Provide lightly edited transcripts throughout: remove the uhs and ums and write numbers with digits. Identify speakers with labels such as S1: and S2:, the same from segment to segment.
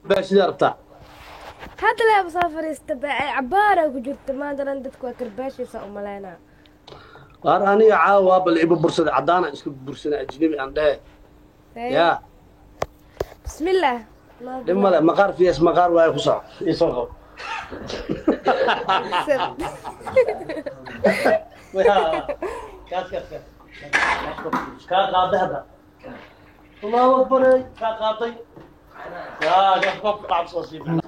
S1: باش دارتا
S2: هذا لا مسافر يستبع عبارة وجدت ما أدري عندك وكرباش يسوي ملانا
S1: قار أنا عاوا بالعيب برصة عدانا إسكو برصة أجنبي عنده يا
S2: بسم الله
S1: لما لا مقار في اسم مقار ويا خصا يسوق كا هذا الله أكبر كا قاطي يا جفوف قاعد صوصي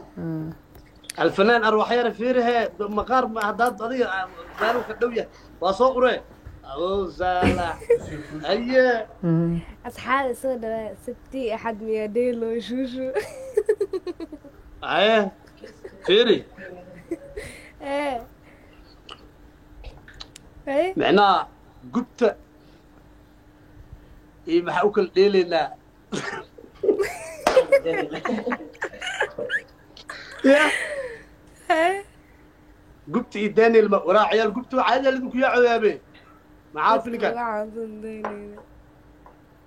S1: الفنان أروح يا رفيره مقار ما هداد هذه مالو كدوية وصقره أو زلا أيه
S2: أصحاب صدق ستي أحد ميادين لو شوشو
S1: أيه فيري
S2: إيه إيه
S1: معناه قبت إيه محاوكل ليلنا يا
S2: إيه
S1: قبت إيداني وراء عيال قبت عادي اللي بك يا عيابي ما عارف اللي كان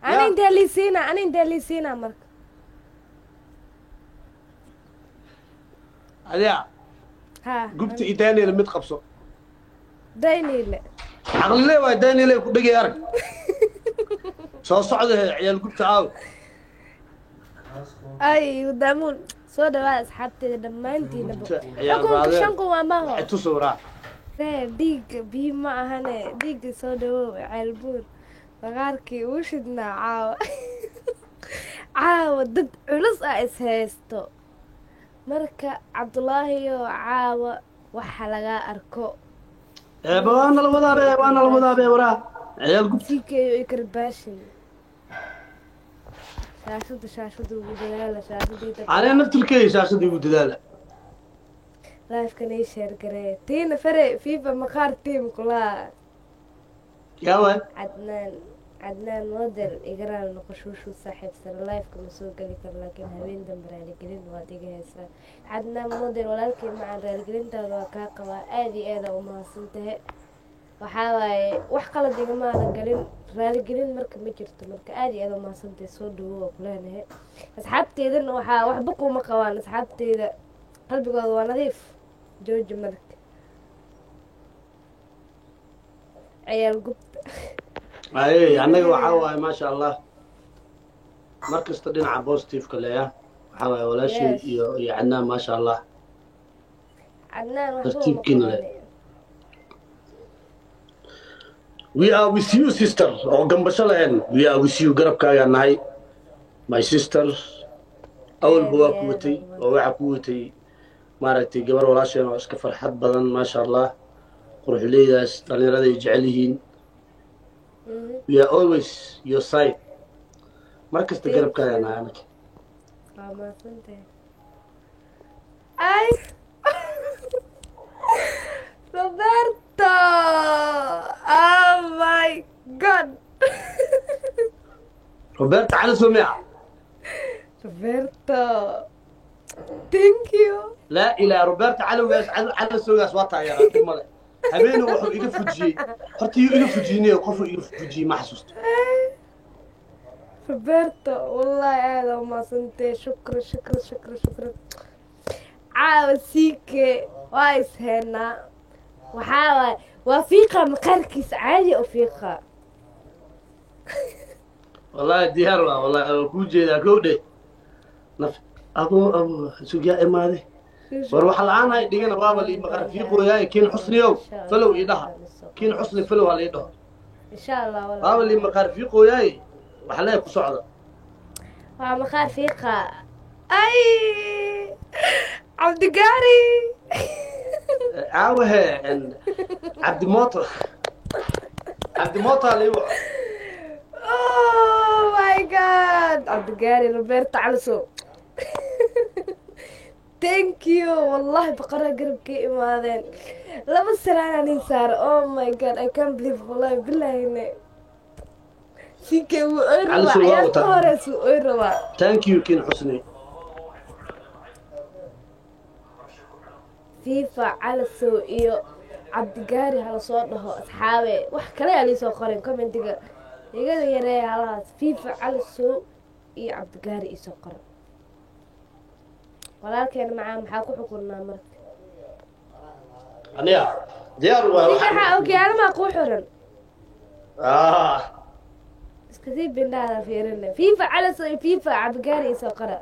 S2: أنا إنت اللي سينا مرك
S1: هذا
S2: ها
S1: قبت إيداني اللي متقبصه
S2: دايني لا
S1: عقل لي وإيداني لي بقي أرك صعده عيال قبت عاو
S2: أي ودامون صودا بس حتى لما أنتي نبغى
S1: عيال
S2: أكون
S1: هذا
S2: كشانكو ما هو
S1: تصورا
S2: ديك بيما هنا ديك صودا عالبور فغاركي وشدنا caawa dad culus ah is haysto marka cabdulaahiyo caawa waxa laga arko
S1: وانا الوضع بيه وراه عيال قبت
S2: sikeeyo i karbaashin shaashada ugu dadaala shaashadii
S1: أنا نفت الكيس عشان يقول دلالة
S2: laifkan ii sheergaree tiina fare fiifa maqaar tiim kulaa
S1: يا وين
S2: cadnaan model igaraan noqoshuushu saaxiibsan lifeka ma soo geli karo laakiin habeen dambe raaligelin waad iga haysaa cadnaan model walaalkii macaan raaligelintaada waa kaa qabaa aad iyo aada u mahadsan tahay waxaa waaye wax qalad igamaana galin raaligelin marka ma jirto marka aad iyo aada u mahadsan tahay soo dhawo waa kuleenahay asxaabteedana waxaa waxba kuma qabaan asxaabteeda qalbigooda waa nadiif jooji marka ciyaal gubta
S1: أي أنا وحاوي ما شاء الله مركز تدين بوزيتيف كلها وحاوي ولا شيء يعني ما شاء الله
S2: cadnaan
S1: ترتيب
S2: waxba
S1: كنا We are with you sister أو جنب شلون We are with you قرب كايا ناي my sister أول هو قوتي أو قوتي مارتي قبل ولا شيء أنا أسكفر حد بدن ما شاء الله قروح لي داس تاني رادي يجعلهين We are always your side مركز تقرب كايا ناي أنا
S2: waa mahadsan tahay ay Roberto oh my god
S1: روبرت تعال سمع
S2: Roberto thank you
S1: لا إلى روبرت على سوق وطا يا رجل ماله هبينه وحو يقفجي هرتي يقفجيني وقفوا يقفجي ما حسست
S2: Roberto والله هذا ما سنتي شكرا caawa siike waa is heynaa waxaa waaye waa fiiqa maqaarkiisa caadi oo fiiqa
S1: والله ديار والله كوجي ذا كودي نف أبو سوق يا إمادي وروح الآن هاي دينا بابا اللي مقر في قوياي كين حسني يوم فلو يدها كين حسني فلو على يدها
S2: in sha allah والله
S1: بابا اللي مقر في قوياي وحلاي كسعدة
S2: waa maqaar fiiqa ay cabdigaari
S1: عاوه إن عبد موطر اللي هو
S2: oh my god cabdigaari Roberto caliso thank you والله بقرة قربكي imaadeen laba sanaan aan saar oh my god I can't believe والله بالله إنه سيكي وأربع
S1: على
S2: يا
S1: سواء
S2: كورس وأربع
S1: ثانك يو كين حسني
S2: فيفا على سو إيو cabdigaari hala soo dhaho asxaabe wax kale aa liisoo qoren commentiga igada yareeya halahaas fiifa cali sow iyo cabdigaari isoo qoran walaalkeena macaan maxaa ku xukunnaa marka
S1: aniga diyaar waa
S2: ninka waxaa okiyaalo maa kuu xiran
S1: ah
S2: iska sii bindhaada fiirine fiifa calaso iyo fiifa cabdigaari iyo soo qara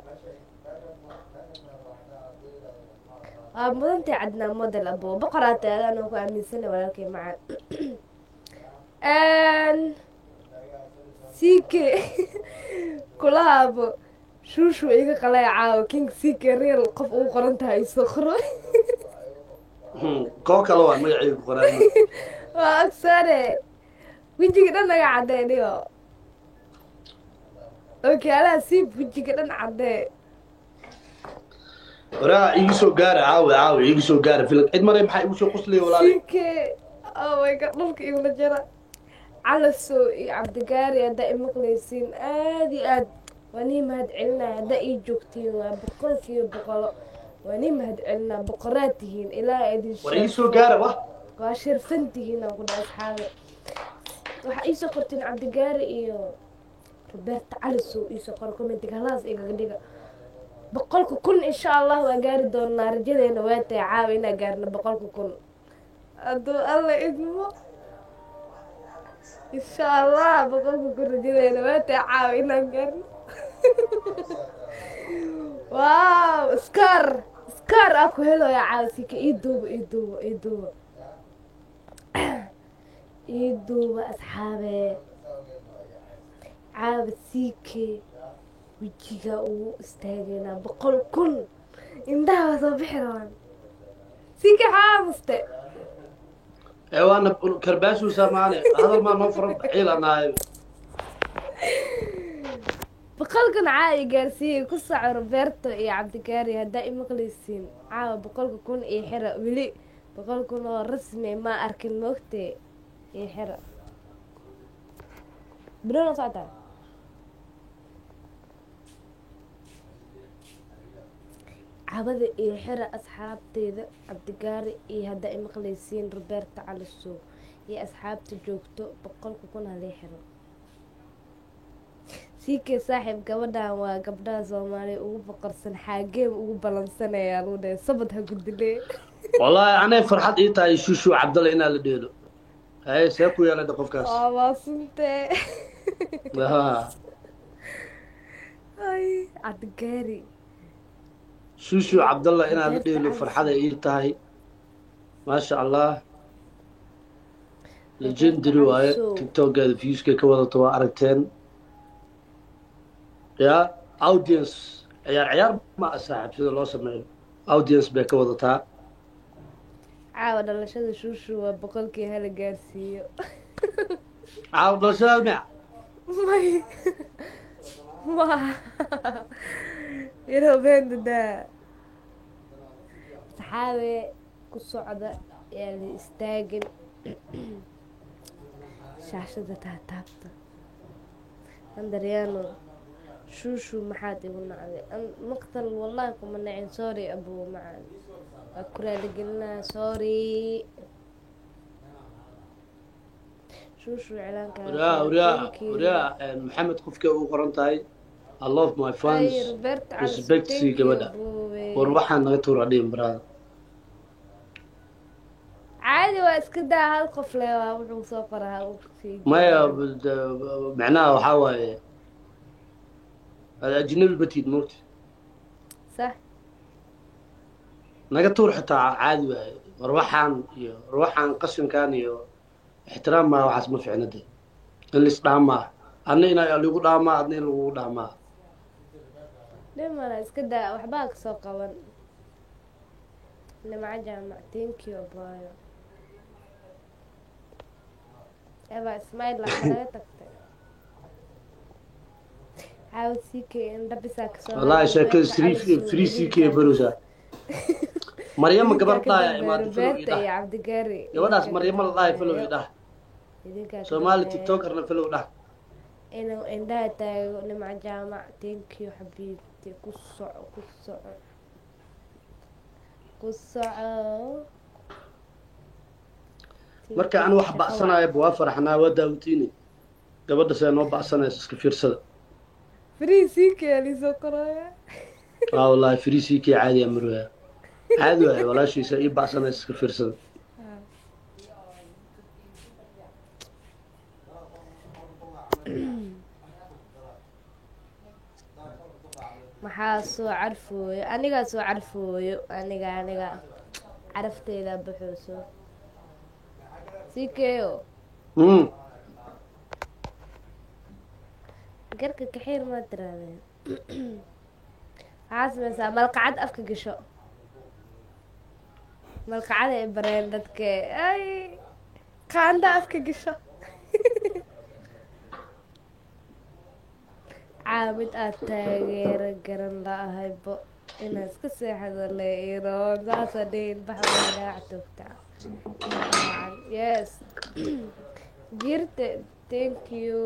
S2: waa mudantay cadnaa model abo boqoraatay adaanoo ku aaminsana walaalkay macaan siike kulahaabo shuushu iga qalay caawo king siike real qof ugu qoran tahay isoo qoro
S1: koo kale waa magacayga ku qoraan
S2: waa agsane wejiga dhan naga caddee dhigo okiyaalaha siib wejiga dhan caddee
S1: waraa igu soo gaara caawi igu soo gaara filan cid maray maxaa igu soo quslaya walaali
S2: siike oh my god dhulka igula jira calaso iyo cabdigaari haddaa imaqlaysiin aad iyo aad waa nii mahad celinaya haddaa ii joogtiin waa boqolkiiba boqolo waa nii mahad celinaa boqoraad tihiin ilaa idin
S1: war igu soo gaara wa
S2: waa shirfan tihiin aan ku dhaha asxaabe waxaa iisoo qortiin cabdigaari iyo roberta calaso iisoo qoro commentiga halaas igaga dhiga 100,000 insha allah waa gaari doonaa rajadeena waa tahay caawa inaa gaarno 100,000 hadduu alla idmo insha allah 100,000 rajadeena waa tahay caawa inaan gaarno waaw skar aa ku helooya caawa sika ii duuba asxaabe caawa siike wejiga ugu istaageynaa 100,000 indhaha waa soo bixi rabaan siike xaamuste
S1: waana karbaashu samaane hadal maa noo furan ciilanahay
S2: 100,000 caawa gaarsiiyey ku soco roberto iyo cabdigaari haddaa imaqlaysiin caawa 100,000 iyo xira weli 100,000 oo rasmi ma arkin moogtee iyo xira biloona socotaa cabada iyo xira asxaabteeda cabdigaari iyo haddaa imaqlaysiin roberta calasow iyo asxaabta joogto 100,000 halii xiro siikee saaxiib gabadhan waa gabdhaha soomaaliya ugu boqorsan xaageem ugu balansanaya lagu dhahay sabad ha gudilee
S1: wallaahi anay farxad ii tahay shushu cabdalle inaa la dheelo haye see ku yeelada qofkaas
S2: waa maasuntee ay cabdigaari
S1: shushu cabdalle inaa la dheelo farxaday ii tahay maasha allah legendary waaye tiktokeeda viewskay ka wadato waa aragteen ya audience ciyaar ma saaxiib sida loo sameeyo audience bay ka wadataa
S2: caawa dhalashada shushu waa 100,000 hala gaarsiiyo
S1: caawa dhalashada miya
S2: ma inuu beendadaa saxaabe ku socda yaa la istaagin shaashada taataabta andaryaano shushu maxaad igu nacday maqtal wallahi kuma nacin sorry abuu macaan waa ku raaligelinaa sorry shushu
S1: وريا محمد قفكي ugu qoran tahay I love my fans respect si gabadha war waxaan naga tuura dhiin brada
S2: caadi waa iska daa hal qof le waa wuxuu soo qoraa
S1: maya macnaha waxaa waaye ajnabi batid moogta
S2: صح
S1: naga tuur xitaa caadi waaye war waxaan qashinkan iyo ixtiraam maa waxaas ma ficnade in lis dhaamaa adna inaa ligu dhaamaa adna in lagu dhaamaa
S2: dhimana iska daa waxbaa ka soo qaban nimca jaamac thank you abayo eba ismail laga tagtay caaw CK indhabisaa kasoo
S1: wallahi sheekada free CK barusa maryama gabar dhaaya imaado
S2: Roberta iyo Cabdigaari
S1: gabadhaas maryama la dhaaya falow idhah Somali tiktokerna falow dhah
S2: inuu indhaha taago nimca jaamac thank you xabiibti ku soco
S1: marka aan wax bacsanaayo waa faraxnaa waa daawatiini gabadha see noo bacsanaysa iska fiirsada
S2: free CK ali soo qoraya
S1: والله فريسي كي عادي يا مروه عادي ولا شيء سي بعصنا اسكفرسن
S2: maxaa soo carfooyo anigaa soo carfooyo aniga carafteeda baxooso sii keeyo
S1: امم
S2: garka kaxiir maa tiraadeen waxaa sameysaa malqacad afka gasho malqacada ay bareen dadke ay qaanda afka gasho caamid aad taageero garan la-ahaybo inaa iska seexado leiro saasa dhihin baxdaagaa toogtaa yes jirte thank you